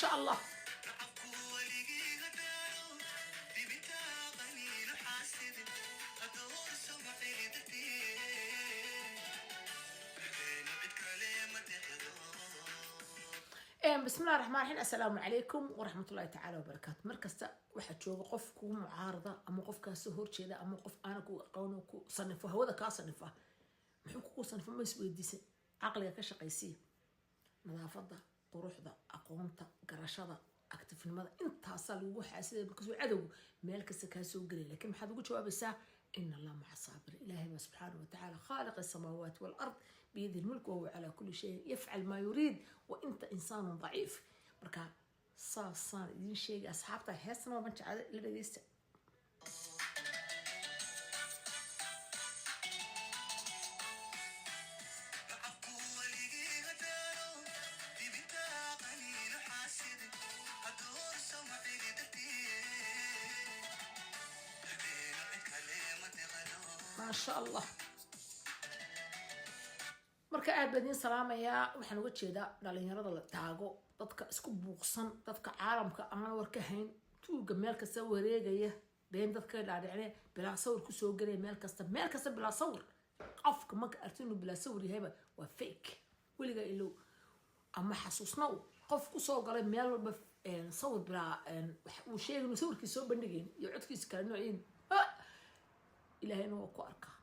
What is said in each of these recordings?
شاء الله. بسم الله الرحمن الرحيم. السلام عليكم ورحمة الله تعالى وبركاته. مركزة واحد شوق قف كو معارضة أما قف كسهور كذا أما قف أنا كو قانون كو صنفه هو ذا كصنفه محو كو صنفه ما يسوي ديس عقلي كشقيسي نظافة قروح ذا أقومته قرشة أكتف الماذا أنت حصل وجوه حاسد بكسو عدو مالك السكاسو قليل لكن ما حد يقول شو أبسا إن الله مع الصابر. إلهي سبحانه وتعالى خالق السماوات والأرض بيد الملك وهو على كل شيء يفعل ما يريد وأنت إنسان ضعيف. بركة صار دين شيء أصحابته حسنا وما تعال إلا يست. ما شاء الله. marka aad badin salaamaya waxaan uga jeedaa dhalinyarada la taago dadka isku buuqsan dadka caalamka aan warka hayn tuuga meel kasta wareegaya been dadka dhaadhicne bilaa sawir ku soo galay meel kasta bilaa sawir qofka marka artinu bilaa sawir yahayba waa fake waliga ilo ama xasuusnow qof ku soo galay meel walba sawir bilaa uu sheegay sawirkiisa soo bandhigeen iyo codkiisa kala noocin ilaahayna waa ku arkaa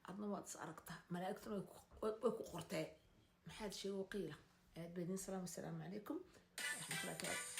adna waad is aragtaa malaa'igtuna way ku qortay maxaad sheego qiila aad badin salaam assalaamu calaykum ورحمة الله وبركاته.